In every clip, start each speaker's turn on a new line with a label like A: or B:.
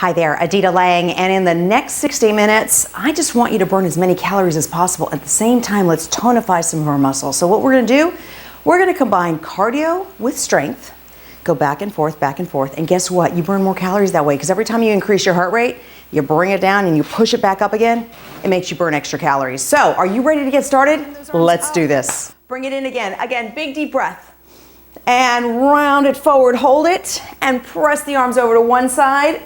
A: Hi there, Adita Lang, and in the next 60 minutes, I just want you to burn as many calories as possible. At the same time, let's tonify some of our muscles. So what we're gonna do, we're gonna combine cardio with strength, go back and forth, and guess what? You burn more calories that way, because every time you increase your heart rate, you bring it down and you push it back up again, it makes you burn extra calories. So, are you ready to get started? Let's do this. Bring it in again. Again, big deep breath. And round it forward, hold it, and press the arms over to one side.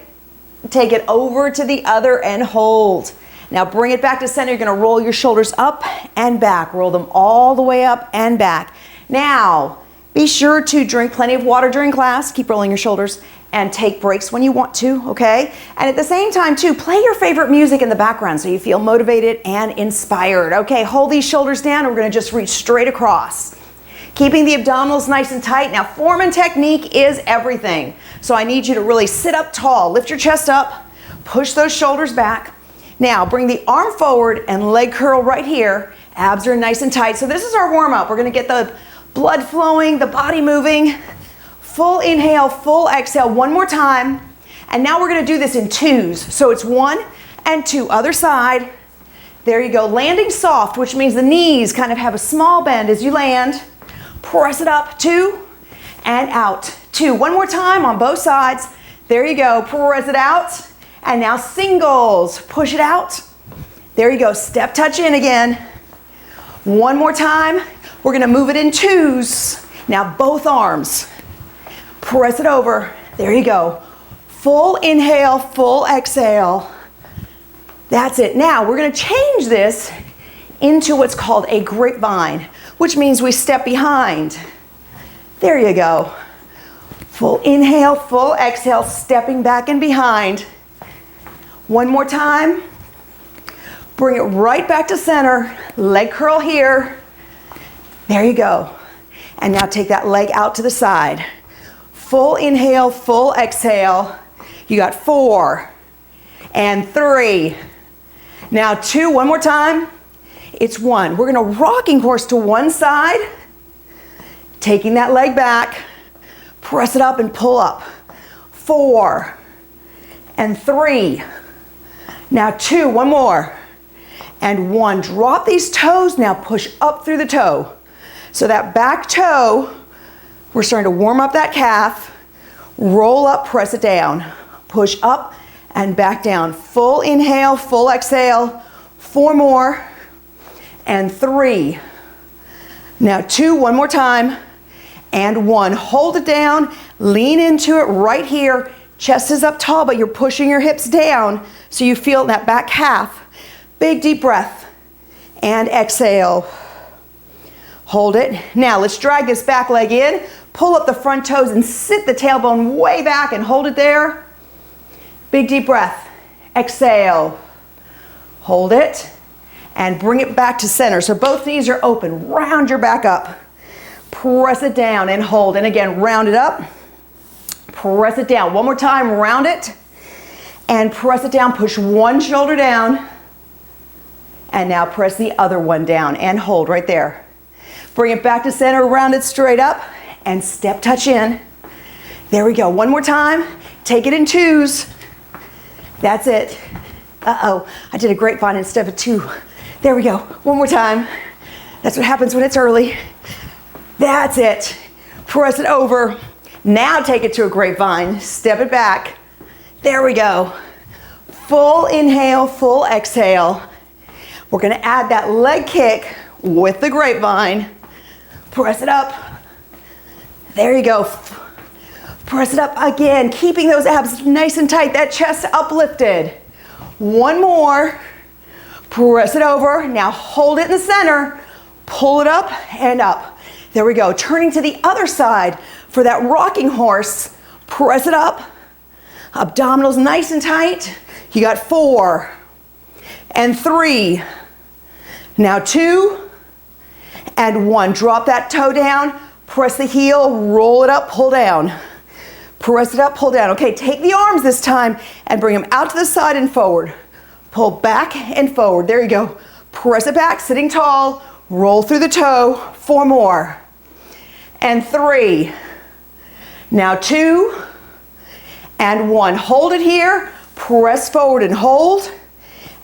A: Take it over to the other and hold. Now bring it back to center. You're gonna roll your shoulders up and back. Roll them all the way up and back. Now, be sure to drink plenty of water during class. Keep rolling your shoulders and take breaks when you want to, okay? And at the same time too, play your favorite music in the background so you feel motivated and inspired. Okay, hold these shoulders down and we're gonna just reach straight across. Keeping the abdominals nice and tight. Now, form and technique is everything. So I need you to really sit up tall, lift your chest up, push those shoulders back. Now, bring the arm forward and leg curl right here. Abs are nice and tight. So this is our warm up. We're gonna get the blood flowing, the body moving. Full inhale, full exhale, one more time. And now we're gonna do this in twos. So it's 1 and 2, other side. There you go, landing soft, which means the knees kind of have a small bend as you land. Press it up, 2, and out, 2. One more time on both sides. There you go, press it out. And now singles, push it out. There you go, step touch in again. One more time, we're gonna move it in twos. Now both arms, press it over. There you go. Full inhale, full exhale. That's it. Now we're gonna change this into what's called a grapevine, which means we step behind. There you go. Full inhale, full exhale, stepping back and behind. One more time. Bring it right back to center. Leg curl here. There you go. And now take that leg out to the side. Full inhale, full exhale. You got 4 and 3. Now 2, one more time. It's 1. We're gonna rocking horse to one side, taking that leg back, press it up and pull up. 4 and 3. Now 2, one more, and 1. Drop these toes, now push up through the toe. So that back toe, we're starting to warm up that calf, roll up, press it down, push up and back down. Full inhale, full exhale, 4 more, and 3. Now 2, one more time, and 1. Hold it down, lean into it right here. Chest is up tall, but you're pushing your hips down so you feel that back half. Big deep breath, and exhale. Hold it. Now let's drag this back leg in, pull up the front toes and sit the tailbone way back and hold it there. Big deep breath, exhale. Hold it. And bring it back to center. So both knees are open. Round your back up. Press it down and hold. And again, round it up. Press it down. One more time, round it. And press it down. Push one shoulder down. And now press the other one down and hold right there. Bring it back to center, round it straight up, and step touch in. There we go. One more time. Take it in twos. That's it. Uh-oh, I did a grapevine instead of a 2. There we go. One more time. That's what happens when it's early. That's it. Press it over. Now take it to a grapevine. Step it back. There we go. Full inhale, full exhale. We're gonna add that leg kick with the grapevine. Press it up. There you go. Press it up again, keeping those abs nice and tight, that chest uplifted. One more. Press it over. Now hold it in the center. Pull it up and up. There we go. Turning to the other side for that rocking horse. Press it up. Abdominals nice and tight. You got 4 and 3. Now 2 and 1. Drop that toe down. Press the heel. Roll it up. Pull down. Press it up. Pull down. Okay, take the arms this time and bring them out to the side and forward. Pull back and forward. There you go. Press it back, sitting tall. Roll through the toe. 4 more. And 3. Now 2 and 1. Hold it here. Press forward and hold.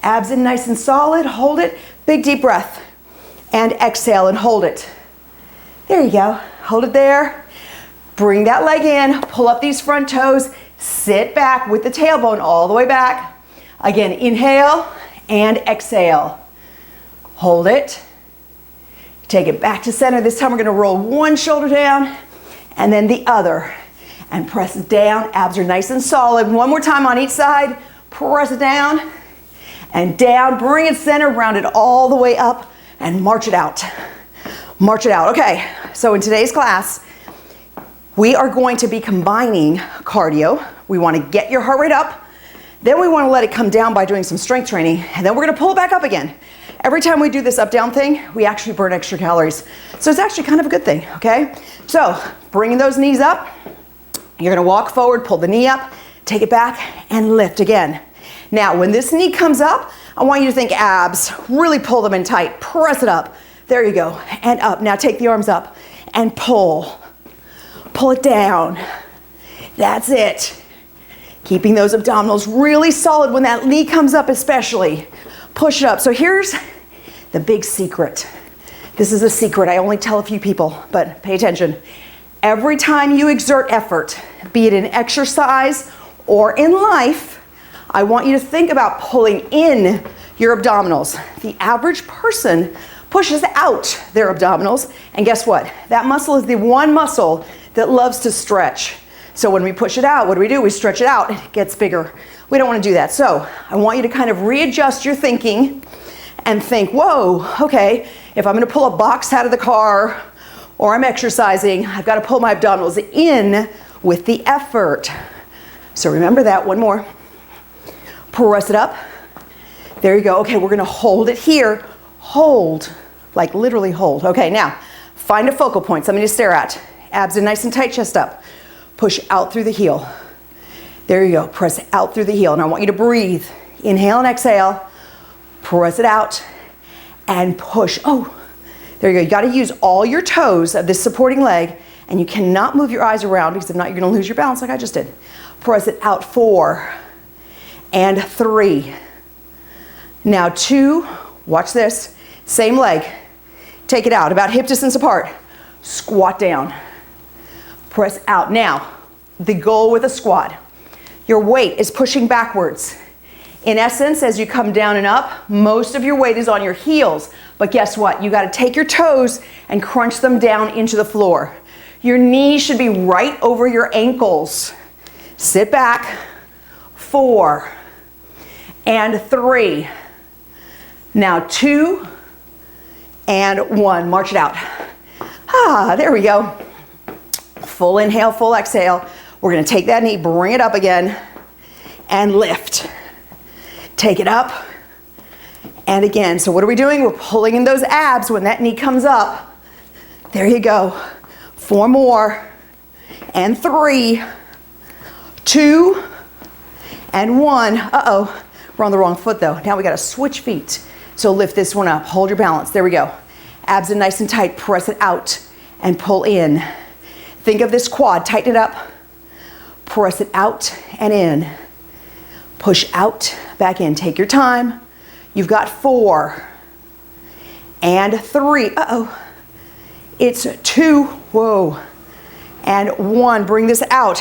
A: Abs in nice and solid, hold it. Big deep breath. And exhale and hold it. There you go, hold it there. Bring that leg in, pull up these front toes, sit back with the tailbone all the way back. Again, inhale and exhale. Hold it. Take it back to center. This time we're gonna roll one shoulder down and then the other. And press it down, abs are nice and solid. One more time on each side. Press it down and down. Bring it center, round it all the way up and march it out. March it out. Okay, so in today's class, we are going to be combining cardio. We want to get your heart rate up. Then we want to let it come down by doing some strength training. And then we're going to pull it back up again. Every time we do this up-down thing, we actually burn extra calories. So it's actually kind of a good thing, okay? So bringing those knees up. You're going to walk forward, pull the knee up, take it back, and lift again. Now, when this knee comes up, I want you to think abs. Really pull them in tight. Press it up. There you go. And up. Now take the arms up and pull. Pull it down. That's it. Keeping those abdominals really solid when that knee comes up especially. Push it up. So here's the big secret. This is a secret I only tell a few people, but pay attention. Every time you exert effort, be it in exercise or in life, I want you to think about pulling in your abdominals. The average person pushes out their abdominals, and guess what? That muscle is the one muscle that loves to stretch. So when we push it out, what do? We stretch it out, it gets bigger. We don't want to do that. So I want you to kind of readjust your thinking and think, whoa, okay, if I'm going to pull a box out of the car or I'm exercising, I've got to pull my abdominals in with the effort. So remember that. One more. Press it up. There you go. Okay, we're going to hold it here. Hold, like literally hold. Okay, now find a focal point, something to stare at. Abs are nice and tight, chest up. Push out through the heel. There you go. Press out through the heel. And I want you to breathe. Inhale and exhale. Press it out and push. Oh, there you go. You got to use all your toes of this supporting leg, and you cannot move your eyes around because if not, you're going to lose your balance like I just did. Press it out. 4 and 3. Now 2. Watch this. Same leg. Take it out, about hip distance apart. Squat down. Press out. Now, the goal with a squat. Your weight is pushing backwards. In essence, as you come down and up, most of your weight is on your heels. But guess what? You got to take your toes and crunch them down into the floor. Your knees should be right over your ankles. Sit back. 4 and 3. Now 2 and 1. March it out. There we go. Full inhale, full exhale. We're going to take that knee, bring it up again, and lift. Take it up, and again. So what are we doing? We're pulling in those abs when that knee comes up. There you go. 4 more, and 3, 2, and 1. Uh-oh, we're on the wrong foot though. Now we got to switch feet. So lift this one up, hold your balance. There we go. Abs are nice and tight, press it out and pull in. Think of this quad, tighten it up. Press it out and in. Push out, back in. Take your time. You've got 4 and 3. Uh-oh. It's 2. Whoa. And 1. Bring this out.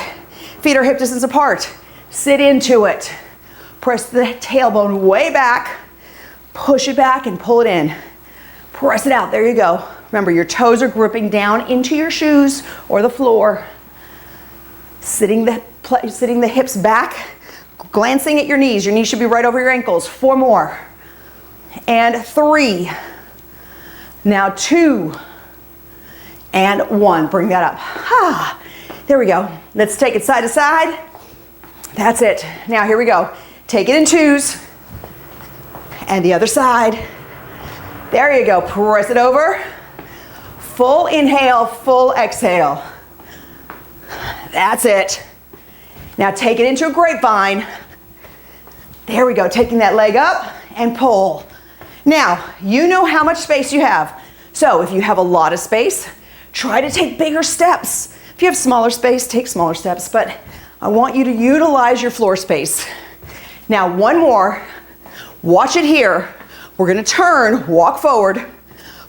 A: Feet are hip distance apart. Sit into it. Press the tailbone way back. Push it back and pull it in. Press it out. There you go. Remember, your toes are gripping down into your shoes or the floor. Sitting the hips back, glancing at your knees. Your knees should be right over your ankles. 4 more. And 3. Now 2. And 1. Bring that up. There we go. Let's take it side to side. That's it. Now here we go. Take it in 2s. And the other side. There you go. Press it over. Full inhale, full exhale. That's it. Now take it into a grapevine. There we go. Taking that leg up and pull. Now, you know how much space you have. So if you have a lot of space, try to take bigger steps. If you have smaller space, take smaller steps. But I want you to utilize your floor space. Now one more. Watch it here. We're gonna turn, walk forward,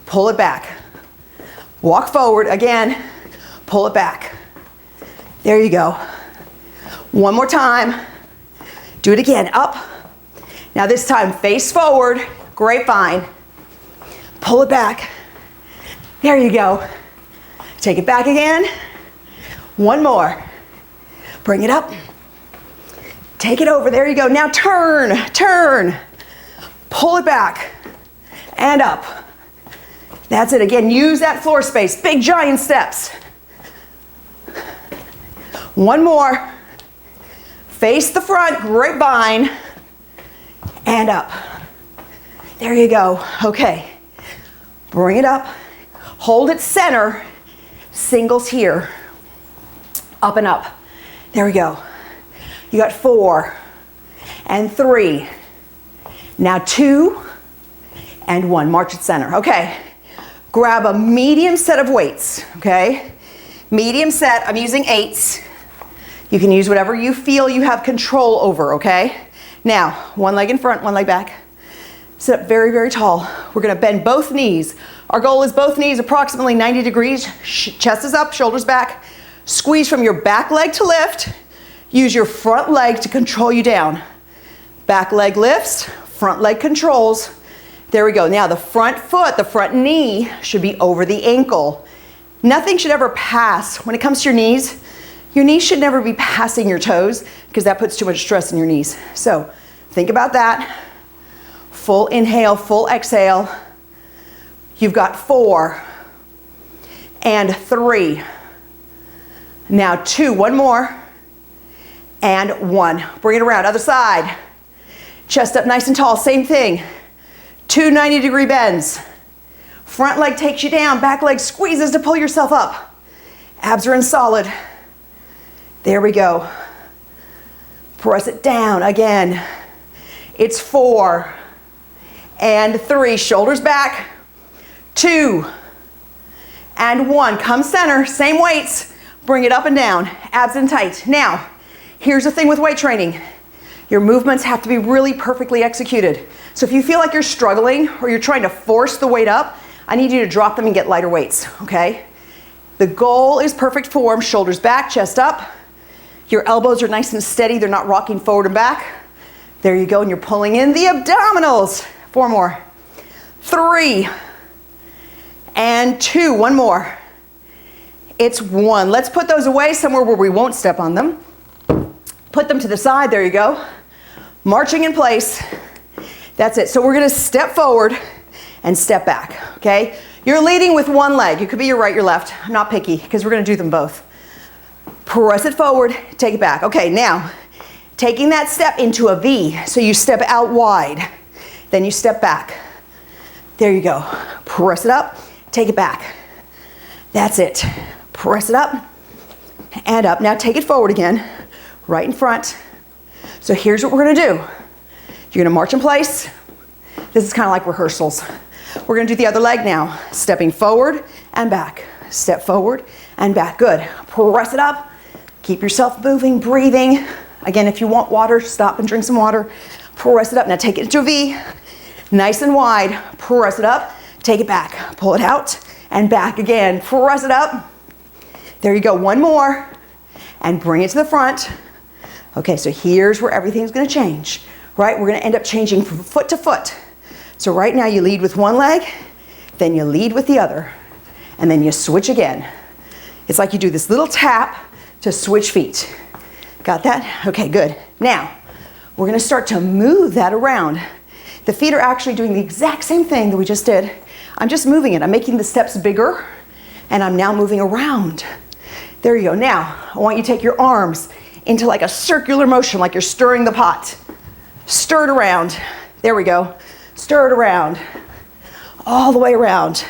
A: pull it back. Walk forward again, pull it back. There you go. One more time. Do it again, up. Now this time, face forward, grapevine. Pull it back. There you go. Take it back again. One more. Bring it up. Take it over, there you go. Now turn, turn. Pull it back and up. That's it, again, use that floor space, big giant steps. One more. Face the front, grapevine, and up. There you go, okay. Bring it up, hold it center, singles here, up and up. There we go. You got 4 and 3. Now 2 and 1, march it center. Okay, grab a medium set of weights, okay? Medium set, I'm using 8s. You can use whatever you feel you have control over, okay? Now, one leg in front, one leg back. Sit up very, very tall. We're gonna bend both knees. Our goal is both knees approximately 90 degrees. Chest is up, shoulders back. Squeeze from your back leg to lift. Use your front leg to control you down. Back leg lifts, front leg controls. There we go. Now the front foot, the front knee should be over the ankle. Nothing should ever pass. When it comes to your knees should never be passing your toes because that puts too much stress in your knees. So think about that. Full inhale, full exhale. You've got 4 and 3. Now 2, one more, and 1. Bring it around, other side. Chest up nice and tall, same thing. 2 90-degree bends. Front leg takes you down, back leg squeezes to pull yourself up. Abs are in solid. There we go. Press it down again. It's 4 and 3, shoulders back. 2 and 1, come center, same weights. Bring it up and down, abs in tight. Now, here's the thing with weight training. Your movements have to be really perfectly executed. So if you feel like you're struggling or you're trying to force the weight up, I need you to drop them and get lighter weights, okay? The goal is perfect form, shoulders back, chest up. Your elbows are nice and steady, they're not rocking forward and back. There you go, and you're pulling in the abdominals. 4 more. 3 and 2, one more. It's 1. Let's put those away somewhere where we won't step on them. Put them to the side, there you go. Marching in place. That's it. So we're gonna step forward and step back, okay? You're leading with one leg. It could be your right, your left. I'm not picky because we're gonna do them both. Press it forward, take it back. Okay, now, taking that step into a V. So you step out wide, then you step back. There you go. Press it up, take it back. That's it. Press it up and up. Now take it forward again, right in front. So here's what we're gonna do. You're gonna march in place. This is kind of like rehearsals. We're gonna do the other leg now. Stepping forward and back. Step forward and back. Good. Press it up. Keep yourself moving, breathing. Again, if you want water, stop and drink some water. Press it up. Now take it into a V. Nice and wide. Press it up. Take it back. Pull it out and back again. Press it up. There you go. One more. And bring it to the front. Okay, so here's where everything's gonna change, right? We're gonna end up changing from foot to foot. So right now you lead with one leg, then you lead with the other, and then you switch again. It's like you do this little tap to switch feet. Got that? Okay, good. Now, we're gonna start to move that around. The feet are actually doing the exact same thing that we just did. I'm just moving it. I'm making the steps bigger, and I'm now moving around. There you go. Now, I want you to take your arms into like a circular motion, like you're stirring the pot. Stir it around. There we go. Stir it around. All the way around.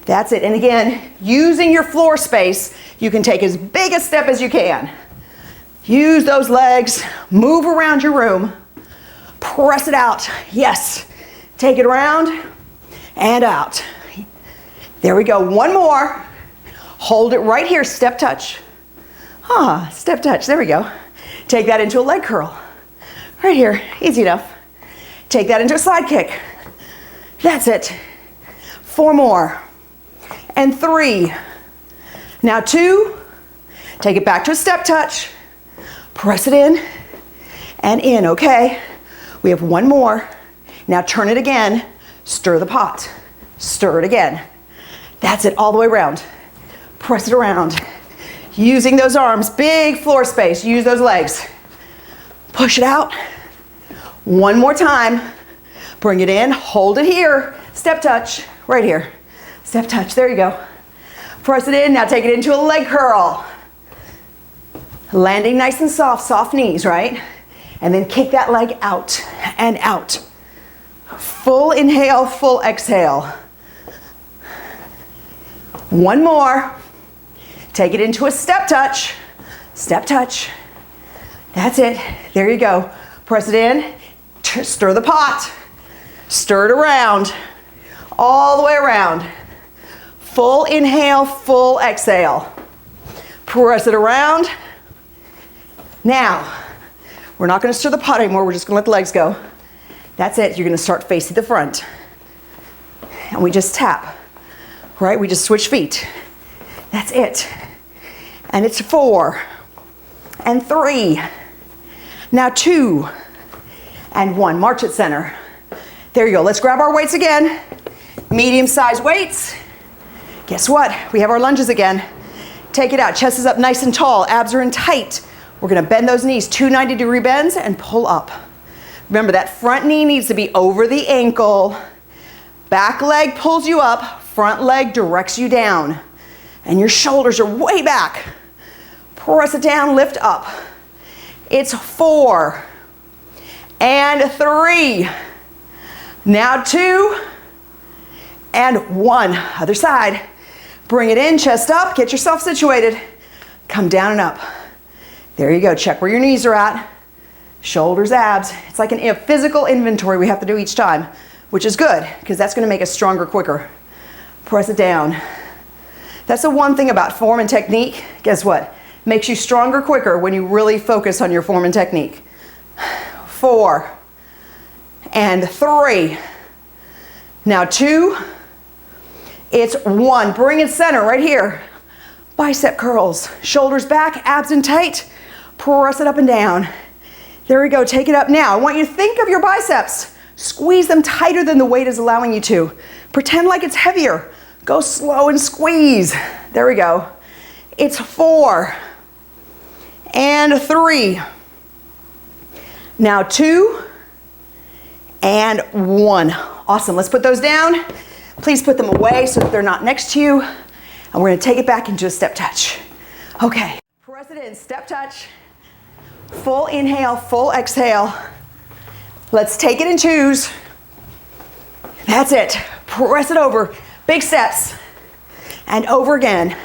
A: That's it. And again, using your floor space, you can take as big a step as you can. Use those legs. Move around your room. Press it out. Yes. Take it around and out. There we go. One more. Hold it right here. Step touch. Step touch. There we go. Take that into a leg curl. Right here, easy enough. Take that into a side kick. That's it. 4 more. And 3. Now 2. Take it back to a step touch. Press it in and in, okay? We have 1 more. Now turn it again. Stir the pot. Stir it again. That's it, all the way around. Press it around. Using those arms, big floor space. Use those legs. Push it out. 1 more time. Bring it in, hold it here. Step touch, right here. Step touch, there you go. Press it in, now take it into a leg curl. Landing nice and soft, soft knees, right? And then kick that leg out and out. Full inhale, full exhale. 1 more. Take it into a step touch. Step touch. That's it, there you go. Press it in, stir the pot. Stir it around, all the way around. Full inhale, full exhale. Press it around. Now, we're not gonna stir the pot anymore, we're just gonna let the legs go. That's it, you're gonna start facing the front. And we just tap, right? We just switch feet. That's it. And it's 4, and 3. Now 2, and 1. March at center. There you go. Let's grab our weights again. Medium-sized weights. Guess what? We have our lunges again. Take it out. Chest is up nice and tall. Abs are in tight. We're going to bend those knees. 2 90-degree bends and pull up. Remember, that front knee needs to be over the ankle. Back leg pulls you up. Front leg directs you down. And your shoulders are way back. Press it down. Lift up. It's 4. And 3. Now 2 and 1. Other side. Bring it in, chest up, get yourself situated. Come down and up. There you go. Check where your knees are at. Shoulders, abs. It's like a physical inventory we have to do each time, which is good because that's going to make us stronger quicker. Press it down. That's the one thing about form and technique. Guess what? Makes you stronger quicker when you really focus on your form and technique. 4. And 3. Now 2. It's 1. Bring it center right here. Bicep curls. Shoulders back, abs in tight. Press it up and down. There we go. Take it up now. I want you to think of your biceps. Squeeze them tighter than the weight is allowing you to. Pretend like it's heavier. Go slow and squeeze. There we go. It's 4. And 3. Now 2. And 1. Awesome. Let's put those down. Please put them away so that they're not next to you. And we're going to take it back into a step touch. Okay. Press it in. Step touch. Full inhale, full exhale. Let's take it in 2s. That's it. Press it over. Big steps. And over again.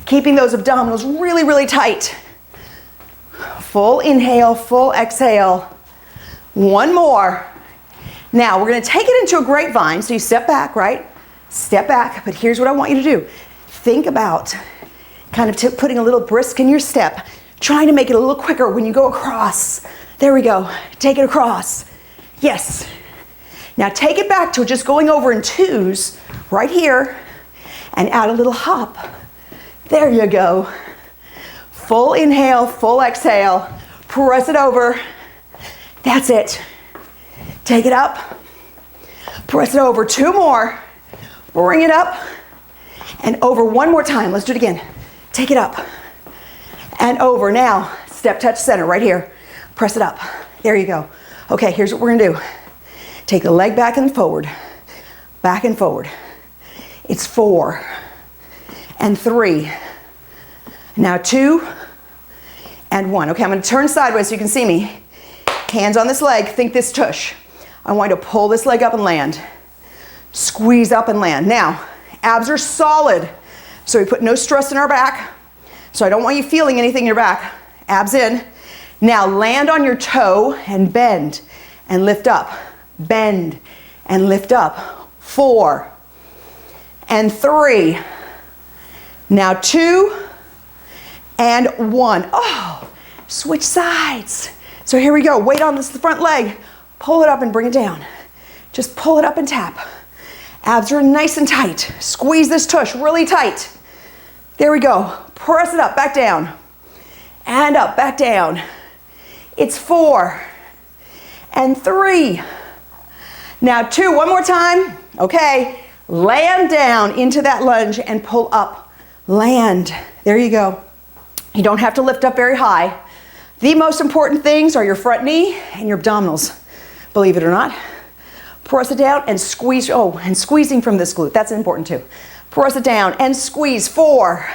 A: Keeping those abdominals really, really tight. Full inhale, full exhale. 1 more. Now we're going to take it into a grapevine. So you step back, right? Step back. But here's what I want you to do. Think about kind of putting a little brisk in your step. Trying to make it a little quicker when you go across. There we go. Take it across. Yes. Now take it back to just going over in 2s right here and add a little hop. There you go. Full inhale, full exhale. Press it over. That's it. Take it up. Press it over. 2 more. Bring it up. And over 1 more time. Let's do it again. Take it up. And over. Now, step touch center right here. Press it up. There you go. Okay, here's what we're going to do. Take the leg back and forward. Back and forward. It's 4. And 3. Now 2. And 1. Okay, I'm going to turn sideways so you can see me. Hands on this leg. Think this tush. I want you to pull this leg up and land. Squeeze up and land. Now, abs are solid. So we put no stress in our back. So I don't want you feeling anything in your back. Abs in. Now land on your toe and bend and lift up. Bend and lift up. 4. And 3. Now 2. And 1. Oh, switch sides. So here we go, weight on this front leg. Pull it up and bring it down. Just pull it up and tap. Abs are nice and tight. Squeeze this tush really tight. There we go. Press it up, back down. And up, back down. It's 4 and 3. Now 2, one more time. Okay, land down into that lunge and pull up. Land. There you go. You don't have to lift up very high. The most important things are your front knee and your abdominals, believe it or not. Press it down and squeeze, and squeezing from this glute, that's important too. Press it down and squeeze, 4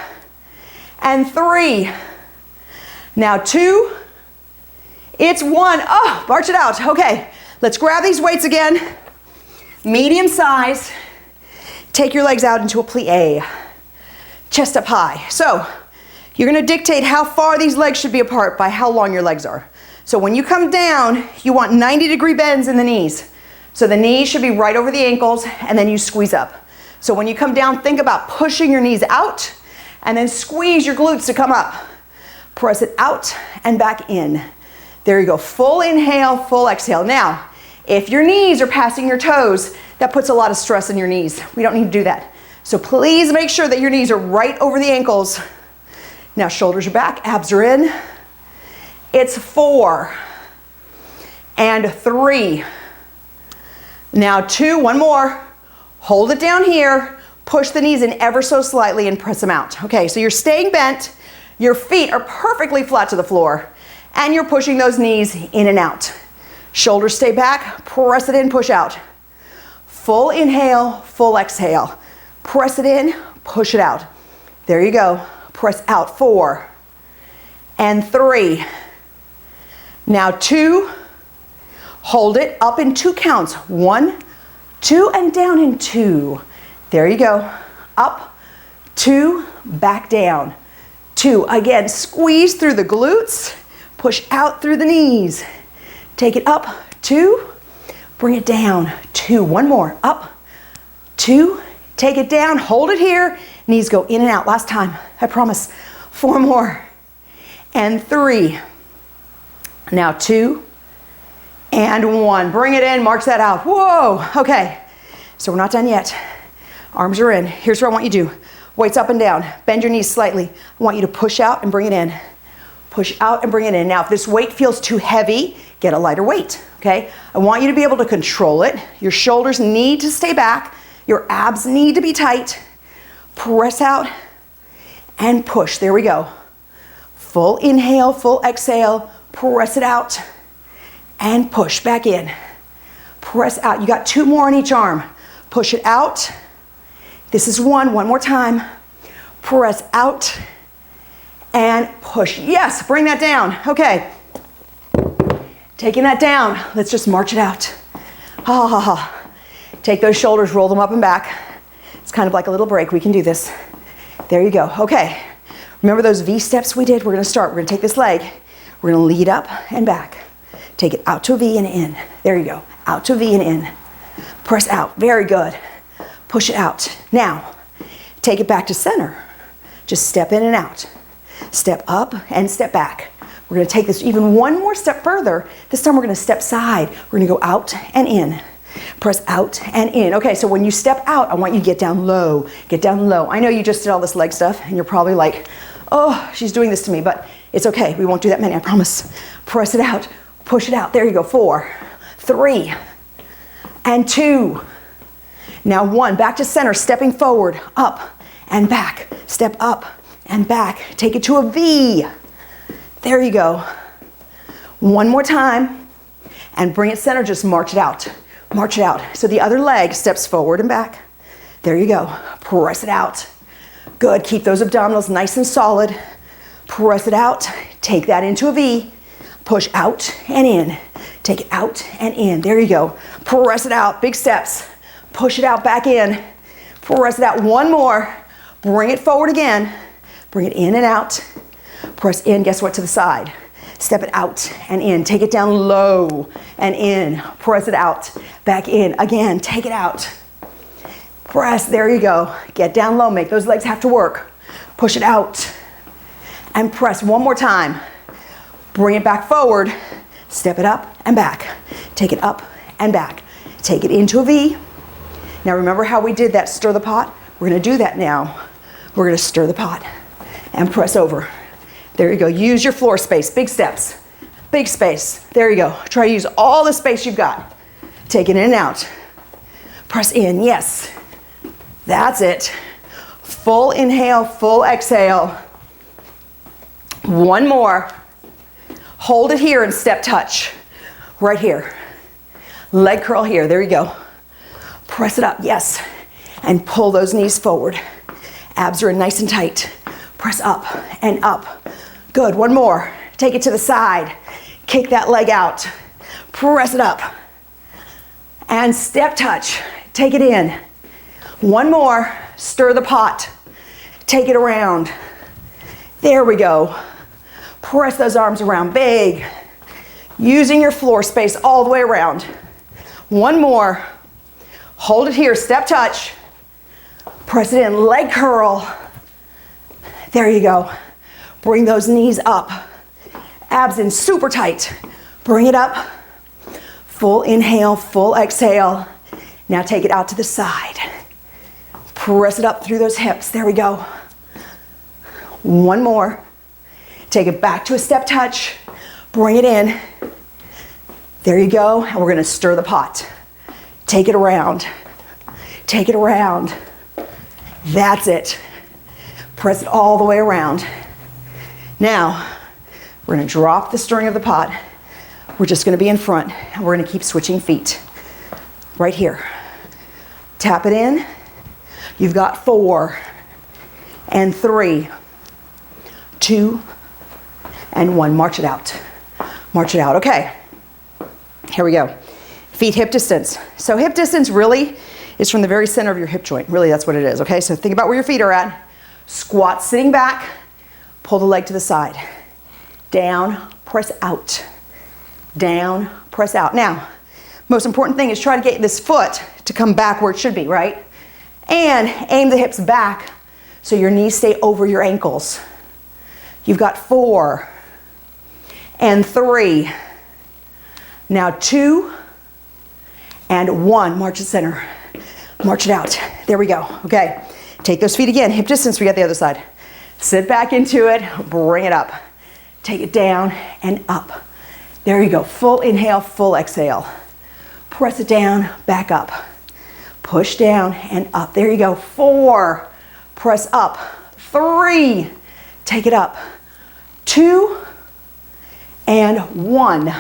A: and 3. Now 2, it's 1, march it out. Okay, let's grab these weights again. Medium size, take your legs out into a plie, chest up high. So, you're gonna dictate how far these legs should be apart by how long your legs are. So when you come down, you want 90-degree bends in the knees. So the knees should be right over the ankles, and then you squeeze up. So when you come down, think about pushing your knees out, and then squeeze your glutes to come up. Press it out and back in. There you go, full inhale, full exhale. Now, if your knees are passing your toes, that puts a lot of stress on your knees. We don't need to do that. So please make sure that your knees are right over the ankles. Now shoulders are back, abs are in. It's 4 and 3. Now 2, one more. Hold it down here. Push the knees in ever so slightly and press them out. Okay, so you're staying bent. Your feet are perfectly flat to the floor. And you're pushing those knees in and out. Shoulders stay back, press it in, push out. Full inhale, full exhale. Press it in, push it out. There you go. Press out, 4 and 3. Now 2, hold it up in 2 counts. 1, 2, and down in 2. There you go. Up, 2, back down. 2, again, squeeze through the glutes, push out through the knees. Take it up, 2, bring it down, 2, one more, up, 2, take it down, hold it here, knees go in and out, last time, I promise, 4 more, and 3, now 2, and 1, bring it in, march that out, whoa, okay, so we're not done yet, arms are in, here's what I want you to do, weights up and down, bend your knees slightly, I want you to push out and bring it in, push out and bring it in. Now if this weight feels too heavy, get a lighter weight, okay? I want you to be able to control it. Your shoulders need to stay back. Your abs need to be tight. Press out and push. There we go. Full inhale, full exhale. Press it out and push back in. Press out. You got 2 more on each arm. Push it out. This is 1. One more time. Press out and push. Yes, bring that down. Okay. Taking that down, let's just march it out. Take those shoulders, roll them up and back. It's kind of like a little break. We can do this. There you go. Okay. Remember those V steps we did? We're going to start. We're going to take this leg. We're going to lead up and back. Take it out to a V and in. There you go. Out to a V and in. Press out. Very good. Push it out. Now, take it back to center. Just step in and out. Step up and step back. We're going to take this even one more step further. This time we're going to step side. We're going to go out and in. Press out and in. Okay, so when you step out, I want you to get down low. Get down low. I know you just did all this leg stuff and you're probably like, oh, she's doing this to me, but it's okay. We won't do that many, I promise. Press it out. Push it out. There you go. 4, 3, and 2. Now 1, back to center, stepping forward, up and back. Step up and back. Take it to a V. There you go. 1 more time and bring it center, just march it out. March it out. So the other leg steps forward and back. There you go. Press it out. Good. Keep those abdominals nice and solid. Press it out. Take that into a V. Push out and in. Take it out and in. There you go. Press it out. Big steps. Push it out, back in. Press it out. 1 more. Bring it forward again. Bring it in and out. Press in. Guess what? To the side. Step it out and in. Take it down low and in. Press it out. Back in. Again, take it out. Press. There you go. Get down low. Make those legs have to work. Push it out. And press 1 more time. Bring it back forward. Step it up and back. Take it up and back. Take it into a V. Now remember how we did that stir the pot? We're gonna do that now. We're gonna stir the pot and press over. There you go. Use your floor space. Big steps. Big space. There you go. Try to use all the space you've got. Take it in and out. Press in. Yes. That's it. Full inhale, full exhale. One more. Hold it here and step touch. Right here. Leg curl here. There you go. Press it up. Yes. And pull those knees forward. Abs are in nice and tight. Press up and up. Good. One more. Take it to the side. Kick that leg out. Press it up. And step touch. Take it in. One more. Stir the pot. Take it around. There we go. Press those arms around big. Using your floor space all the way around. One more. Hold it here. Step touch. Press it in. Leg curl. There you go. Bring those knees up. Abs in super tight. Bring it up. Full inhale, full exhale. Now take it out to the side. Press it up through those hips. There we go. One more. Take it back to a step touch. Bring it in. There you go. And we're going to stir the pot. Take it around. Take it around. That's it. Press it all the way around. Now, we're going to drop the stirring of the pot. We're just going to be in front, and we're going to keep switching feet. Right here. Tap it in. You've got 4 and 3, 2 and 1. March it out. March it out. Okay. Here we go. Feet hip distance. So hip distance really is from the very center of your hip joint. Really, that's what it is. Okay, so think about where your feet are at. Squat sitting back. Pull the leg to the side. Down, press out. Down, press out. Now, most important thing is try to get this foot to come back where it should be, right? And aim the hips back so your knees stay over your ankles. You've got 4 and 3. Now 2 and 1. March the center. March it out. There we go. Okay. Take those feet again. Hip distance. We got the other side. Sit back into it. Bring it up. Take it down and up. There you go. Full inhale, full exhale. Press it down, back up. Push down and up. There you go. 4. Press up. 3. Take it up. 2 and 1.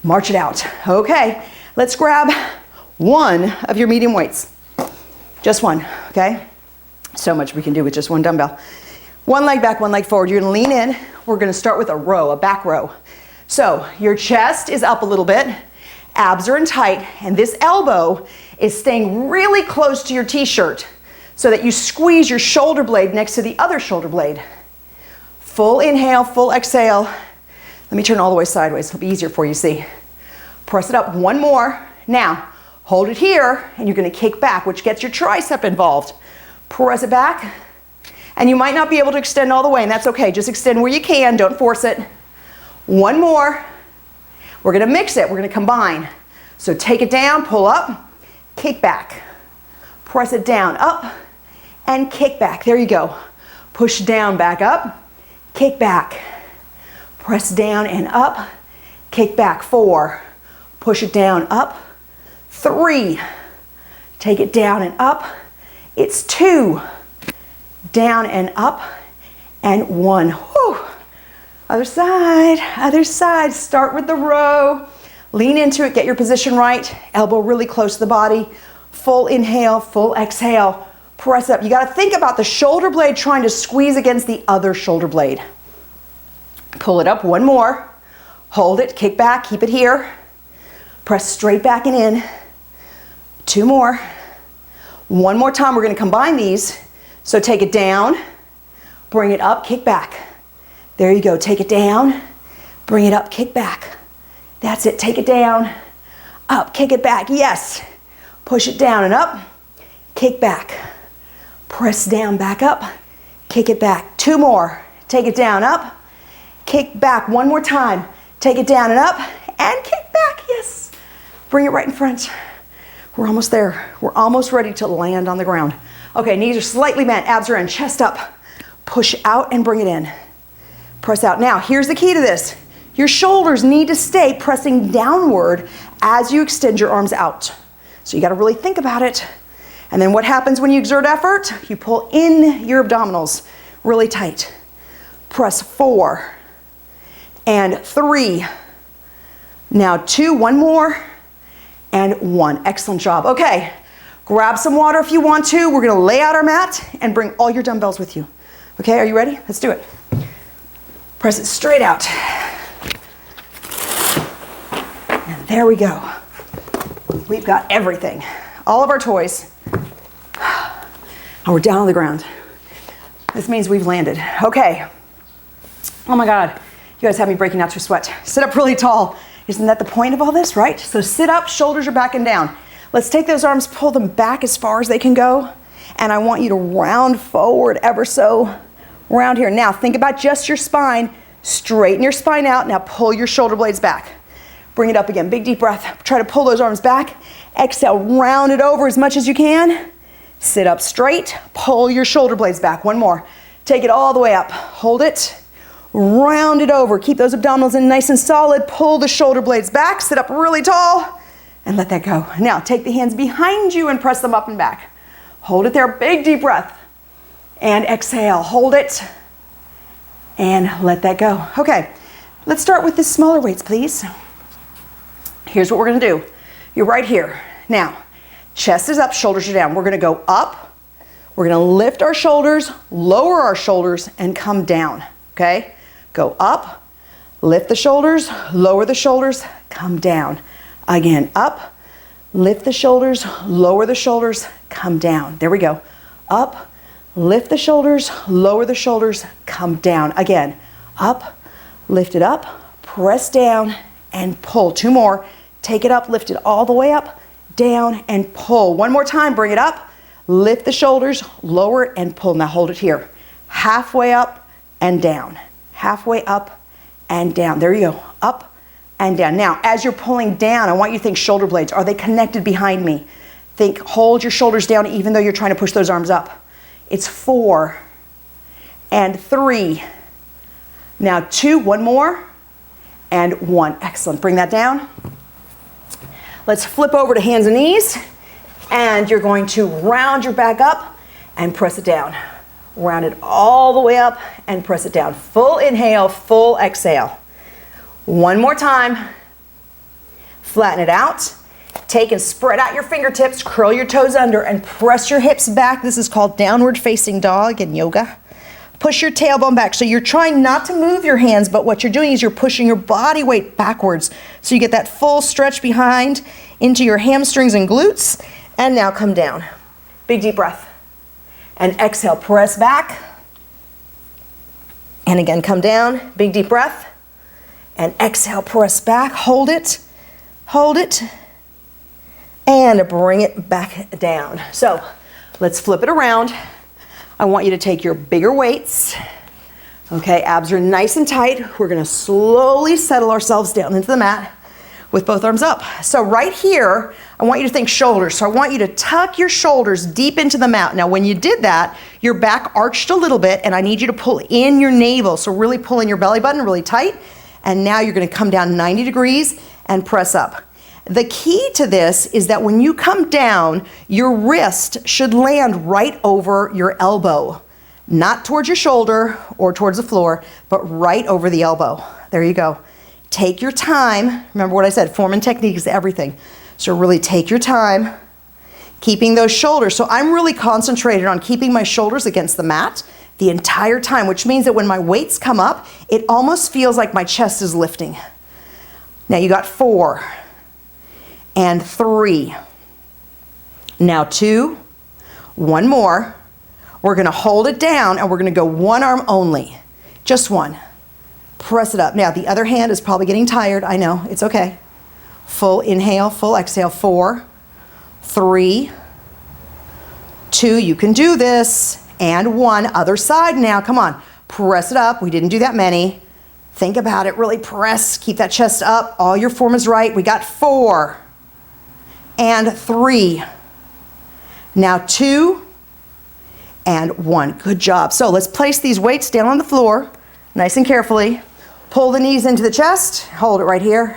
A: March it out. Okay. Let's grab one of your medium weights. Just one, okay? So much we can do with just one dumbbell. One leg back, one leg forward. You're gonna lean in. We're gonna start with a row, a back row. So your chest is up a little bit, abs are in tight, and this elbow is staying really close to your t-shirt so that you squeeze your shoulder blade next to the other shoulder blade. Full inhale, full exhale. Let me turn all the way sideways. It'll be easier for you to see. Press it up. One more. Now, hold it here, and you're gonna kick back, which gets your tricep involved. Press it back, and you might not be able to extend all the way, and that's okay. Just extend where you can, don't force it. One more. We're gonna mix it, we're gonna combine. So take it down, pull up, kick back. Press it down, up, and kick back. There you go. Push down, back up, kick back. Press down and up, kick back. 4. Push it down, up. 3. Take it down and up. It's 2. Down and up. And 1. Whew. Other side, other side. Start with the row. Lean into it, get your position right. Elbow really close to the body. Full inhale, full exhale. Press up. You gotta think about the shoulder blade trying to squeeze against the other shoulder blade. Pull it up. One more. Hold it, kick back, keep it here. Press straight back and in. 2 more. One more time, we're gonna combine these. So take it down, bring it up, kick back. There you go, take it down, bring it up, kick back. That's it, take it down, up, kick it back, yes. Push it down and up, kick back. Press down, back up, kick it back. 2 more, take it down, up, kick back. One more time, take it down and up, and kick back, yes. Bring it right in front. We're almost there. We're almost ready to land on the ground. Okay, knees are slightly bent, abs are in, chest up. Push out and bring it in. Press out. Now, here's the key to this. Your shoulders need to stay pressing downward as you extend your arms out. So you got to really think about it. And then what happens when you exert effort? You pull in your abdominals really tight. Press 4 and 3. Now 2, one more, and 1. Excellent job. Okay, grab some water if you want to. We're gonna lay out our mat and bring all your dumbbells with you. Okay, are you ready? Let's do it. Press it straight out. And there we go. We've got everything. All of our toys. And we're down on the ground. This means we've landed. Okay. Oh my God. You guys have me breaking out through sweat. Sit up really tall. Isn't that the point of all this, right? So sit up, shoulders are back and down. Let's take those arms, pull them back as far as they can go. And I want you to round forward ever so around here. Now think about just your spine. Straighten your spine out. Now pull your shoulder blades back. Bring it up again. Big deep breath. Try to pull those arms back. Exhale, round it over as much as you can. Sit up straight. Pull your shoulder blades back. One more. Take it all the way up. Hold it. Round it over. Keep those abdominals in nice and solid. Pull the shoulder blades back. Sit up really tall and let that go. Now take the hands behind you and press them up and back. Hold it there. Big deep breath. And exhale. Hold it and let that go. Okay, let's start with the smaller weights, please. Here's what we're gonna do. You're right here. Now, chest is up, shoulders are down. We're gonna go up. We're gonna lift our shoulders, lower our shoulders, and come down, okay? Go up, lift the shoulders, lower the shoulders, come down. Again, up, lift the shoulders, lower the shoulders, come down. There we go. Up, lift the shoulders, lower the shoulders, come down. Again, up, lift it up, press down, and pull. 2 more. Take it up, lift it all the way up, down, and pull. 1 more time, bring it up, lift the shoulders, lower it, and pull. Now hold it here. Halfway up and down. Halfway up and down. There you go. Up and down. Now, as you're pulling down, I want you to think shoulder blades. Are they connected behind me? Think, hold your shoulders down even though you're trying to push those arms up. It's 4 and 3. Now 2, 1 more, and 1. Excellent. Bring that down. Let's flip over to hands and knees, and you're going to round your back up and press it down. Round it all the way up and press it down. Full inhale, full exhale. 1 more time. Flatten it out. Take and spread out your fingertips, curl your toes under, and press your hips back. This is called downward facing dog in yoga. Push your tailbone back. So you're trying not to move your hands, but what you're doing is you're pushing your body weight backwards. So you get that full stretch behind into your hamstrings and glutes. And now come down. Big deep breath. And exhale, press back. And again, come down. Big deep breath. And exhale, press back. Hold it. Hold it. And bring it back down. So let's flip it around. I want you to take your bigger weights. Okay, abs are nice and tight. We're gonna slowly settle ourselves down into the mat with both arms up. So right here, I want you to think shoulders. So I want you to tuck your shoulders deep into the mat. Now when you did that, your back arched a little bit and I need you to pull in your navel. So really pull in your belly button really tight. And now you're gonna come down 90 degrees and press up. The key to this is that when you come down, your wrist should land right over your elbow. Not towards your shoulder or towards the floor, but right over the elbow. There you go. Take your time. Remember what I said, form and technique is everything. So really take your time, keeping those shoulders. So I'm really concentrated on keeping my shoulders against the mat the entire time, which means that when my weights come up, it almost feels like my chest is lifting. Now you got 4 and 3. Now 2, 1 more. We're gonna hold it down and we're gonna go 1 arm only, just 1. Press it up. Now the other hand is probably getting tired. I know, it's okay. Full inhale, full exhale. 4, 3, 2, you can do this. And 1, other side now, come on. Press it up, we didn't do that many. Think about it, really press, keep that chest up. All your form is right. We got 4 and 3. Now 2 and 1. Good job. So let's place these weights down on the floor, nice and carefully. Pull the knees into the chest, hold it right here.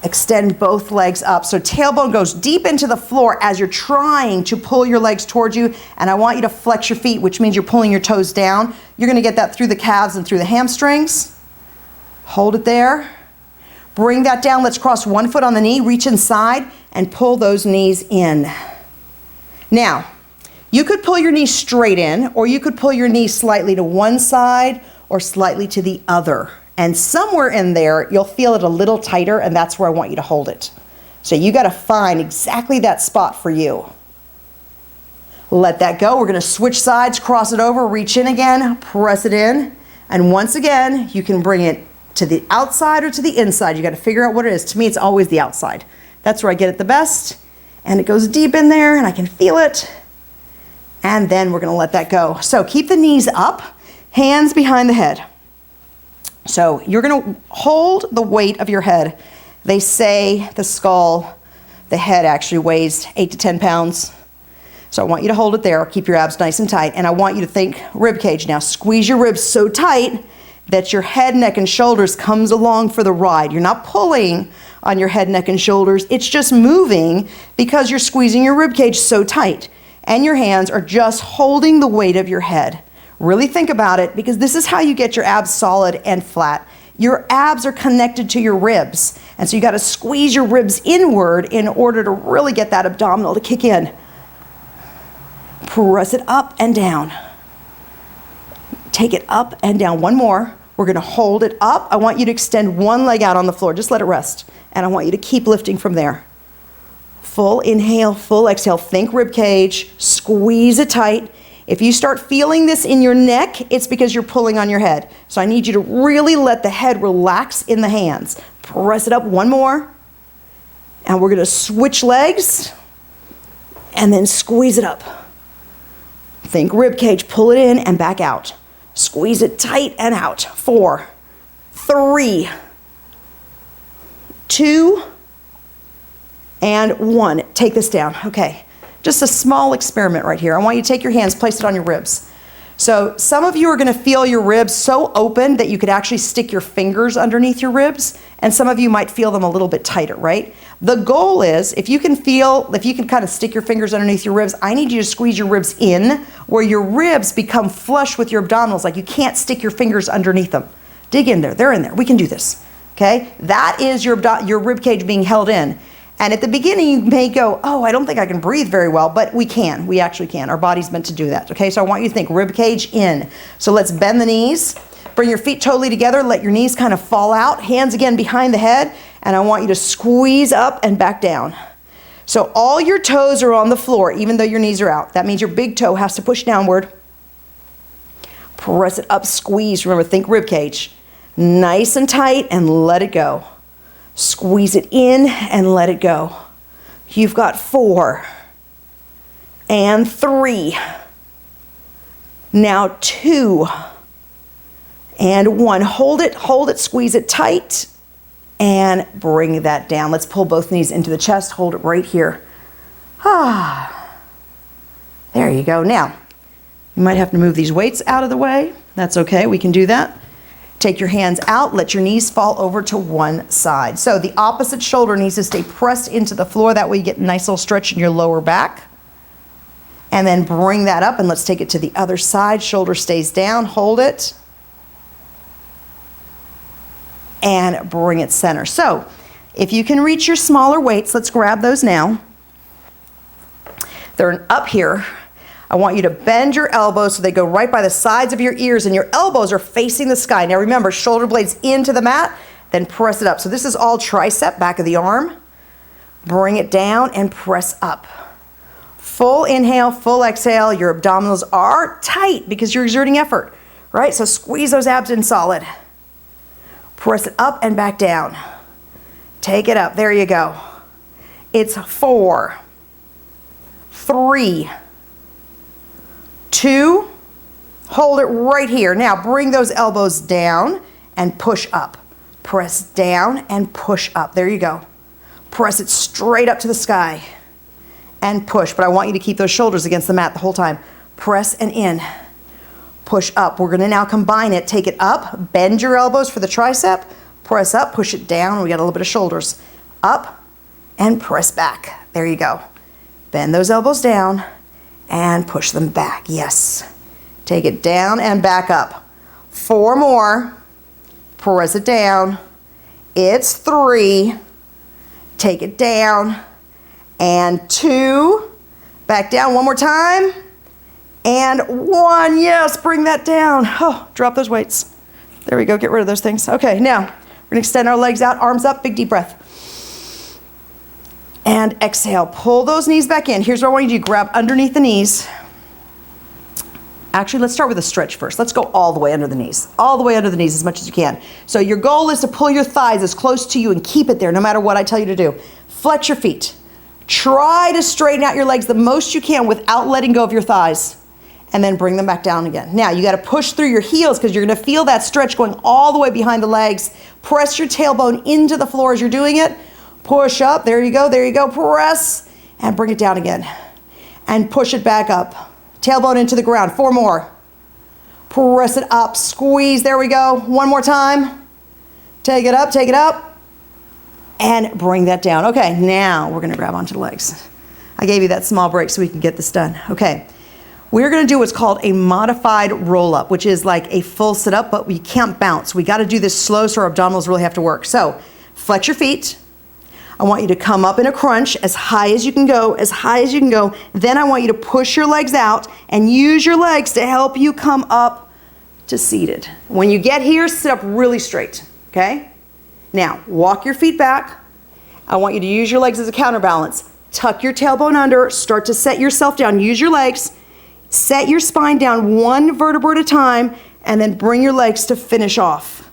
A: Extend both legs up. So tailbone goes deep into the floor as you're trying to pull your legs towards you. And I want you to flex your feet, which means you're pulling your toes down. You're gonna get that through the calves and through the hamstrings. Hold it there. Bring that down. Let's cross one foot on the knee, reach inside, and pull those knees in. Now, you could pull your knees straight in, or you could pull your knees slightly to one side or slightly to the other. And somewhere in there, you'll feel it a little tighter, and that's where I want you to hold it. So you gotta find exactly that spot for you. Let that go. We're gonna switch sides, cross it over, reach in again, press it in. And once again, you can bring it to the outside or to the inside. You gotta figure out what it is. To me, it's always the outside. That's where I get it the best. And it goes deep in there, and I can feel it. And then we're gonna let that go. So keep the knees up, hands behind the head. So you're gonna hold the weight of your head. They say the skull, the head actually weighs 8 to 10 pounds. So I want you to hold it there, keep your abs nice and tight, and I want you to think rib cage. Now squeeze your ribs so tight that your head, neck, and shoulders comes along for the ride. You're not pulling on your head, neck, and shoulders. It's just moving because you're squeezing your rib cage so tight. And your hands are just holding the weight of your head. Really think about it, because this is how you get your abs solid and flat. Your abs are connected to your ribs. And so you gotta squeeze your ribs inward in order to really get that abdominal to kick in. Press it up and down. Take it up and down. One more. We're gonna hold it up. I want you to extend one leg out on the floor. Just let it rest. And I want you to keep lifting from there. Full inhale, full exhale. Think rib cage. Squeeze it tight. If you start feeling this in your neck, it's because you're pulling on your head. So I need you to really let the head relax in the hands. Press it up one more. And we're gonna switch legs and then squeeze it up. Think rib cage, pull it in and back out. Squeeze it tight and out. 4, 3, 2, and 1. Take this down, okay. Just a small experiment right here. I want you to take your hands, place it on your ribs. So some of you are gonna feel your ribs so open that you could actually stick your fingers underneath your ribs, and some of you might feel them a little bit tighter, right? The goal is, if you can kind of stick your fingers underneath your ribs, I need you to squeeze your ribs in where your ribs become flush with your abdominals, like you can't stick your fingers underneath them. Dig in there, they're in there, we can do this, okay? That is your rib cage being held in. And at the beginning, you may go, oh, I don't think I can breathe very well, but we can. We actually can. Our body's meant to do that, okay? So I want you to think rib cage in. So let's bend the knees. Bring your feet totally together. Let your knees kind of fall out. Hands again behind the head. And I want you to squeeze up and back down. So all your toes are on the floor, even though your knees are out. That means your big toe has to push downward. Press it up, squeeze. Remember, think rib cage. Nice and tight, and let it go. Squeeze it in and let it go. You've got 4 and 3. Now 2 and 1. Hold it, squeeze it tight, and bring that down. Let's pull both knees into the chest. Hold it right here. There you go. Now, you might have to move these weights out of the way. That's okay, we can do that. Take your hands out, let your knees fall over to one side. So the opposite shoulder needs to stay pressed into the floor. That way you get a nice little stretch in your lower back. And then bring that up, and let's take it to the other side. Shoulder stays down, hold it. And bring it center. So if you can reach your smaller weights, let's grab those now. They're up here. I want you to bend your elbows so they go right by the sides of your ears, and your elbows are facing the sky. Now remember, shoulder blades into the mat, then press it up. So this is all tricep, back of the arm. Bring it down and press up. Full inhale, full exhale. Your abdominals are tight because you're exerting effort, right? So squeeze those abs in solid. Press it up and back down. Take it up, there you go. It's 4, 3, 2, Hold it right here. Now bring those elbows down and push up. Press down and push up. There you go. Press it straight up to the sky and push. But I want you to keep those shoulders against the mat the whole time. Press and in. Push up. We're going to now combine it. Take it up. Bend your elbows for the tricep. Press up. Push it down. We got a little bit of shoulders. Up and press back. There you go. Bend those elbows down and push them back. Yes. Take it down and back up. 4 more. Press it down. It's 3. Take it down. And 2. Back down one more time. And 1. Yes, bring that down. Oh, drop those weights. There we go. Get rid of those things. Okay, now we're going to extend our legs out, arms up, big deep breath. And exhale. Pull those knees back in. Here's what I want you to do. Grab underneath the knees. Actually, let's start with a stretch first. Let's go all the way under the knees. All the way under the knees as much as you can. So your goal is to pull your thighs as close to you and keep it there no matter what I tell you to do. Flex your feet. Try to straighten out your legs the most you can without letting go of your thighs. And then bring them back down again. Now, you got to push through your heels because you're going to feel that stretch going all the way behind the legs. Press your tailbone into the floor as you're doing it. Push up. There you go. There you go. Press and bring it down again. And push it back up. Tailbone into the ground. 4 more. Press it up. Squeeze. There we go. 1 more time. Take it up. Take it up. And bring that down. Okay, now we're going to grab onto the legs. I gave you that small break so we can get this done. Okay. We're going to do what's called a modified roll-up, which is like a full sit-up, but we can't bounce. We got to do this slow so our abdominals really have to work. So flex your feet. I want you to come up in a crunch as high as you can go, as high as you can go. Then I want you to push your legs out and use your legs to help you come up to seated. When you get here, sit up really straight, okay? Now, walk your feet back. I want you to use your legs as a counterbalance. Tuck your tailbone under, start to set yourself down. Use your legs. Set your spine down 1 vertebra at a time, and then bring your legs to finish off.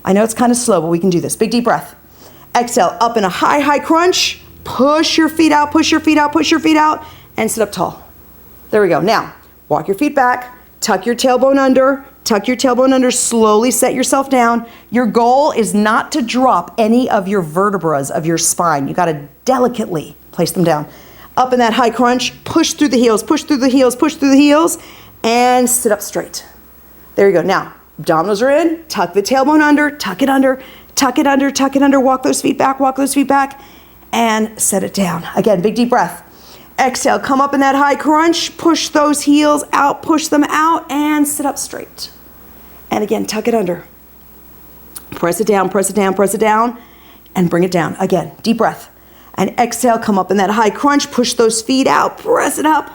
A: I know it's kind of slow, but we can do this. Big deep breath. Exhale, up in a high, high crunch. Push your feet out, push your feet out, push your feet out, and sit up tall. There we go. Now, walk your feet back, tuck your tailbone under, slowly set yourself down. Your goal is not to drop any of your vertebrae of your spine. You got to delicately place them down. Up in that high crunch, push through the heels, push through the heels, push through the heels, and sit up straight. There you go. Now, abdominals are in, tuck the tailbone under, tuck it under, tuck it under, tuck it under, walk those feet back, and set it down. Again, big deep breath. Exhale, come up in that high crunch, push those heels out, push them out, and sit up straight. And again, tuck it under. Press it down, press it down, press it down, and bring it down. Again, deep breath. And exhale, come up in that high crunch, push those feet out, press it up.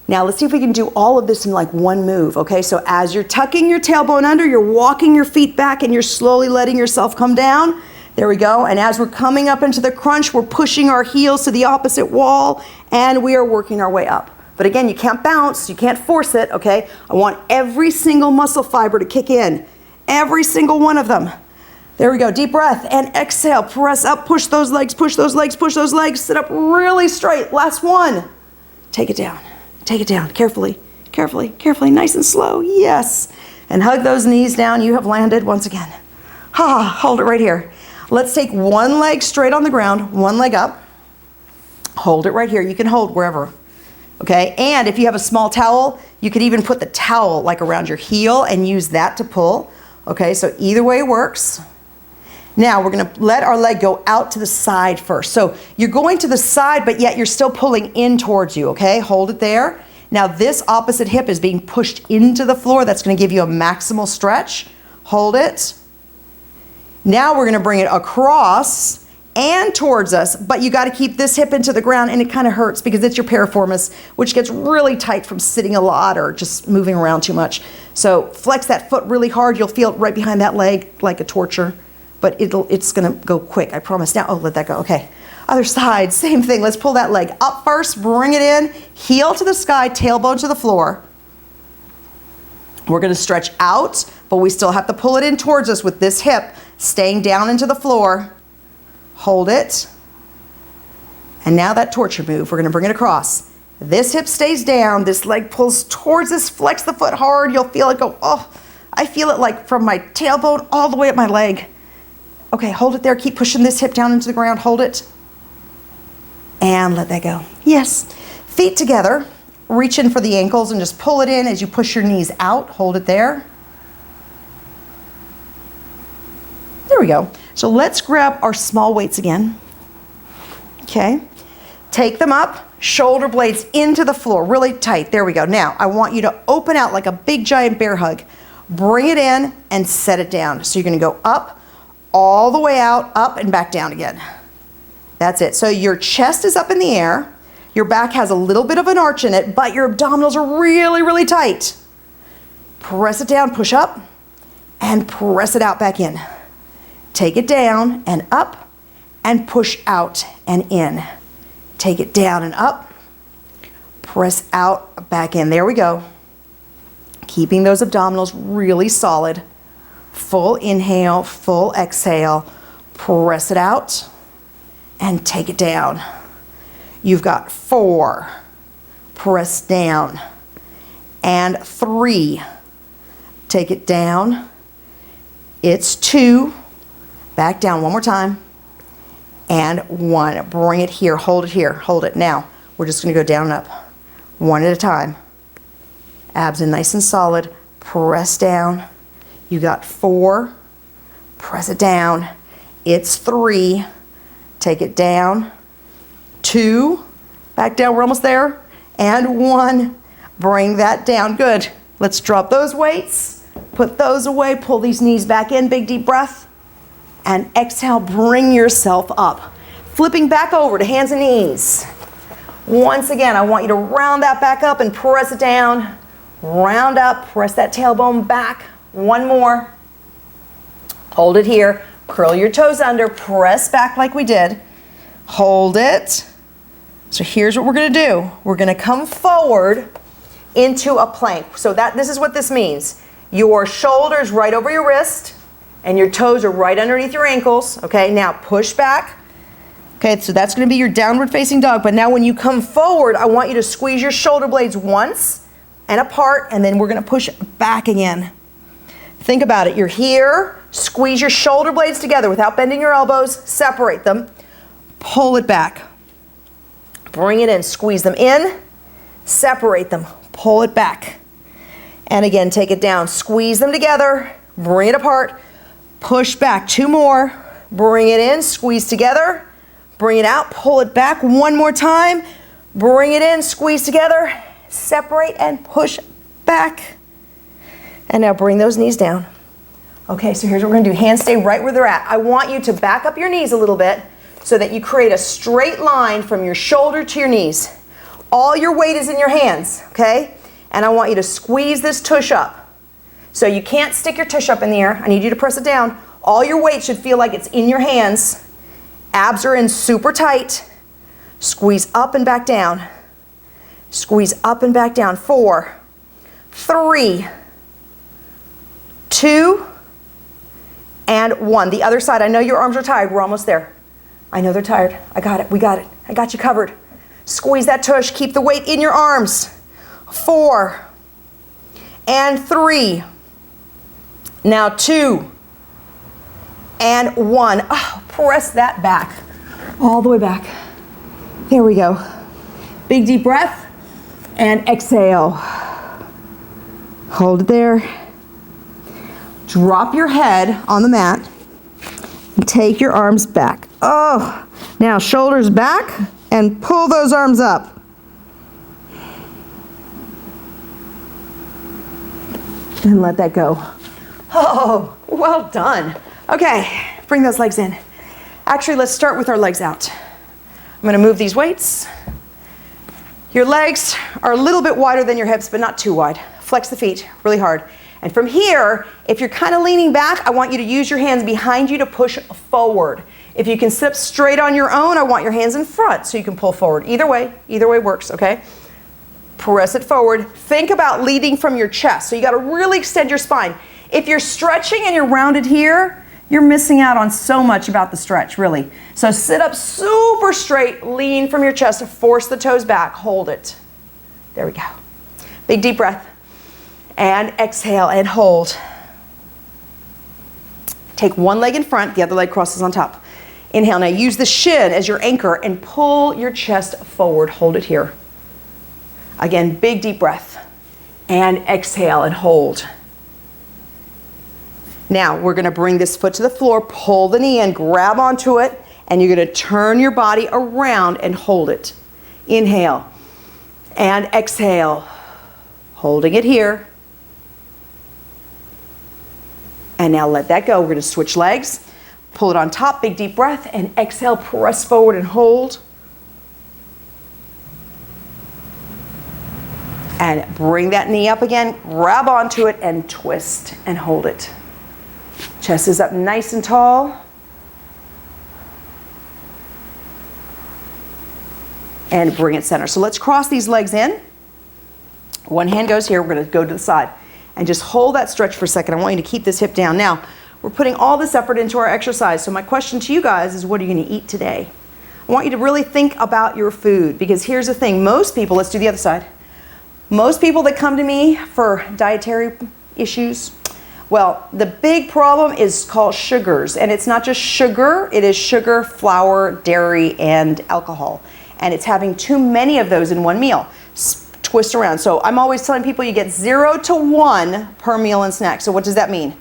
A: Now let's see if we can do all of this in like one move, okay? So as you're tucking your tailbone under, you're walking your feet back and you're slowly letting yourself come down. There we go. And as we're coming up into the crunch, we're pushing our heels to the opposite wall and we are working our way up. But again, you can't bounce, you can't force it, okay? I want every single muscle fiber to kick in, every single one of them. There we go, deep breath and exhale, press up, push those legs, push those legs, push those legs, sit up really straight. Last one. Take it down, carefully, carefully, carefully, nice and slow, yes. And hug those knees down, you have landed once again. Hold it right here. Let's take one leg straight on the ground, one leg up. Hold it right here, you can hold wherever, okay? And if you have a small towel, you could even put the towel like around your heel and use that to pull, okay? So either way works. Now we're gonna let our leg go out to the side first. So you're going to the side, but yet you're still pulling in towards you, okay? Hold it there. Now this opposite hip is being pushed into the floor. That's gonna give you a maximal stretch. Hold it. Now we're gonna bring it across and towards us, but you gotta keep this hip into the ground and it kind of hurts because it's your piriformis, which gets really tight from sitting a lot or just moving around too much. So flex that foot really hard. You'll feel it right behind that leg like a torture. But it's gonna go quick, I promise. Now, let that go, okay. Other side, same thing. Let's pull that leg up first, bring it in, heel to the sky, tailbone to the floor. We're gonna stretch out, but we still have to pull it in towards us with this hip, staying down into the floor. Hold it. And now that torture move, we're gonna bring it across. This hip stays down, this leg pulls towards this, flex the foot hard. You'll feel it go, oh, I feel it like from my tailbone all the way up my leg. Okay, hold it there, keep pushing this hip down into the ground, hold it. And let that go. Yes, feet together, reach in for the ankles and just pull it in as you push your knees out, hold it there. There we go. So let's grab our small weights again. Okay, take them up. Shoulder blades into the floor, really tight. There we go. Now, I want you to open out like a big giant bear hug. Bring it in and set it down. So you're gonna go up, all the way out, up and back down again. That's it. So your chest is up in the air. Your back has a little bit of an arch in it, but your abdominals are really, really tight. Press it down, push up, and press it out back in. Take it down and up, and push out and in. Take it down and up, press out, back in. There we go. Keeping those abdominals really solid. Full inhale, full exhale. Press it out and take it down. You've got 4. Press down. And 3. Take it down. It's 2. Back down one more time. And 1. Bring it here. Hold it here. Hold it. Now, we're just going to go down and up. One at a time. Abs in nice and solid. Press down. You got 4. Press it down. It's 3. Take it down. 2. Back down. We're almost there. And 1. Bring that down. Good. Let's drop those weights. Put those away. Pull these knees back in. Big deep breath. And exhale, bring yourself up. Flipping back over to hands and knees. Once again, I want you to round that back up and press it down. Round up, press that tailbone back. One more. Hold it here. Curl your toes under, press back like we did. Hold it. So here's what we're gonna do. We're gonna come forward into a plank. So this is what this means. Your shoulders right over your wrist, and your toes are right underneath your ankles. Okay, now push back. Okay, so that's gonna be your downward facing dog. But now when you come forward, I want you to squeeze your shoulder blades once and apart, and then we're gonna push back again. Think about it, you're here, squeeze your shoulder blades together without bending your elbows, separate them, pull it back. Bring it in, squeeze them in, separate them, pull it back. And again, take it down, squeeze them together, bring it apart, push back. 2 more, bring it in, squeeze together, bring it out, pull it back. 1 more time, bring it in, squeeze together, separate and push back. And now bring those knees down. Okay, so here's what we're gonna do. Hands stay right where they're at. I want you to back up your knees a little bit so that you create a straight line from your shoulder to your knees. All your weight is in your hands, okay? And I want you to squeeze this tush up. So you can't stick your tush up in the air. I need you to press it down. All your weight should feel like it's in your hands. Abs are in super tight. Squeeze up and back down. Squeeze up and back down. 4, 3, 2, and 1. The other side. I know your arms are tired. We're almost there. I know they're tired. I got it. We got it. I got you covered. Squeeze that tush. Keep the weight in your arms. 4 and 3. Now 2 and 1. Oh, press that back. All the way back. There we go. Big deep breath and exhale. Hold it there. Drop your head on the mat and take your arms back. Oh, now shoulders back and pull those arms up. And let that go. Oh, well done. Okay, bring those legs in. Actually, let's start with our legs out. I'm gonna move these weights. Your legs are a little bit wider than your hips, but not too wide. Flex the feet really hard. And from here, if you're kind of leaning back, I want you to use your hands behind you to push forward. If you can sit up straight on your own, I want your hands in front so you can pull forward. Either way works, okay? Press it forward. Think about leading from your chest. So you gotta really extend your spine. If you're stretching and you're rounded here, you're missing out on so much about the stretch, really. So sit up super straight, lean from your chest, force the toes back, hold it. There we go. Big deep breath. And exhale and hold. Take one leg in front, the other leg crosses on top. Inhale, now use the shin as your anchor and pull your chest forward. Hold it here. Again, big deep breath. And exhale and hold. Now we're gonna bring this foot to the floor, pull the knee in, grab onto it, and you're gonna turn your body around and hold it. Inhale and exhale, holding it here. And now let that go. We're gonna switch legs, pull it on top, big deep breath, and exhale, press forward and hold. And bring that knee up again, grab onto it and twist and hold it. Chest is up nice and tall. And bring it center. So let's cross these legs in. One hand goes here, we're gonna go to the side. And just hold that stretch for a second. I want you to keep this hip down. Now, we're putting all this effort into our exercise. So my question to you guys is, what are you gonna eat today? I want you to really think about your food, because here's the thing. Most people, let's do the other side. Most people that come to me for dietary issues, well, the big problem is called sugars. And it's not just sugar, it is sugar, flour, dairy, and alcohol. And it's having too many of those in one meal. Twist around. So I'm always telling people you get 0 to 1 per meal and snack. So what does that mean?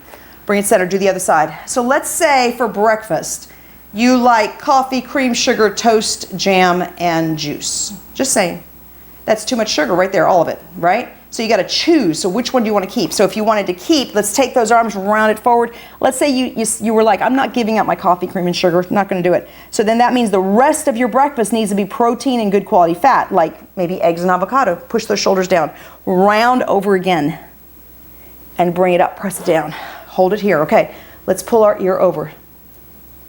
A: Bring it center, do the other side. So let's say for breakfast, you like coffee, cream, sugar, toast, jam, and juice. Just saying. That's too much sugar right there, all of it, right? So you got to choose. So which one do you want to keep? So if you wanted to keep, let's take those arms, round it forward. Let's say you were like, I'm not giving up my coffee, cream, and sugar. I'm not going to do it. So then that means the rest of your breakfast needs to be protein and good quality fat, like maybe eggs and avocado. Push those shoulders down. Round over again. And bring it up. Press it down. Hold it here. Okay, let's pull our ear over.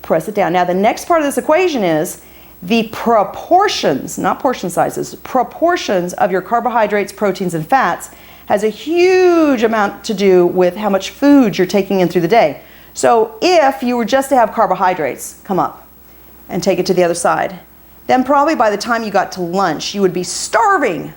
A: Press it down. Now the next part of this equation is the proportions, not portion sizes, proportions of your carbohydrates, proteins, and fats has a huge amount to do with how much food you're taking in through the day. So if you were just to have carbohydrates, come up and take it to the other side, then probably by the time you got to lunch, you would be starving,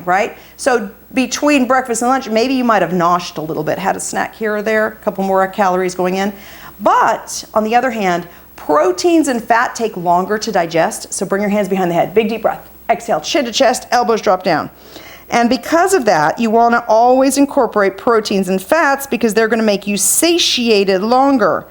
A: right? So between breakfast and lunch, maybe you might have noshed a little bit, had a snack here or there, a couple more calories going in. But on the other hand, proteins and fat take longer to digest, so bring your hands behind the head. Big deep breath. Exhale, chin to chest, elbows drop down. And because of that, you want to always incorporate proteins and fats because they're going to make you satiated longer.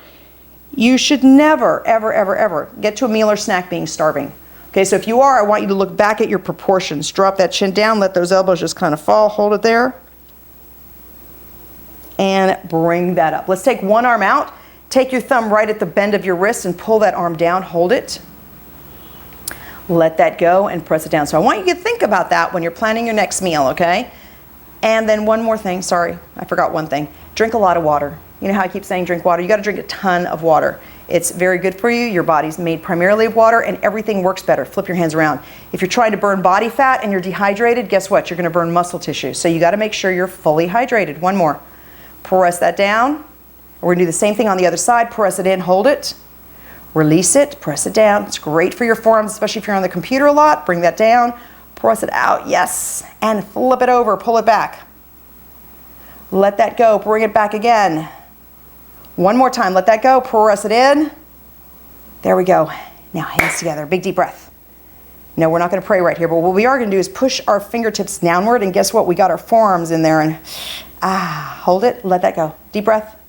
A: You should never, ever, ever, ever get to a meal or snack being starving. Okay, so if you are, I want you to look back at your proportions. Drop that chin down, let those elbows just kind of fall, hold it there. And bring that up. Let's take one arm out. Take your thumb right at the bend of your wrist and pull that arm down, hold it. Let that go and press it down. So I want you to think about that when you're planning your next meal, okay? And then one more thing, sorry, I forgot one thing. Drink a lot of water. You know how I keep saying drink water? You gotta drink a ton of water. It's very good for you. Your body's made primarily of water and everything works better. Flip your hands around. If you're trying to burn body fat and you're dehydrated, guess what? You're gonna burn muscle tissue. So you gotta make sure you're fully hydrated. One more. Press that down. We're gonna do the same thing on the other side. Press it in, hold it. Release it, press it down. It's great for your forearms, especially if you're on the computer a lot. Bring that down, press it out, yes. And flip it over, pull it back. Let that go, bring it back again. One more time, let that go, press it in. There we go. Now hands together, big deep breath. No, we're not gonna pray right here, but what we are gonna do is push our fingertips downward, and guess what? We got our forearms in there, and hold it, let that go. Deep breath.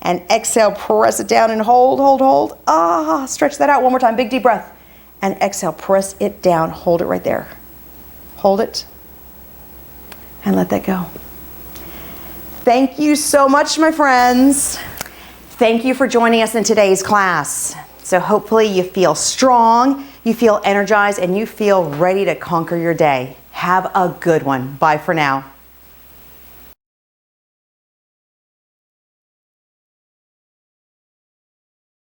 A: And exhale, press it down and hold, hold, hold. Stretch that out one more time, big deep breath. And exhale, press it down, hold it right there. Hold it, and let that go. Thank you so much, my friends. Thank you for joining us in today's class. So hopefully you feel strong, you feel energized, and you feel ready to conquer your day. Have a good one. Bye for now.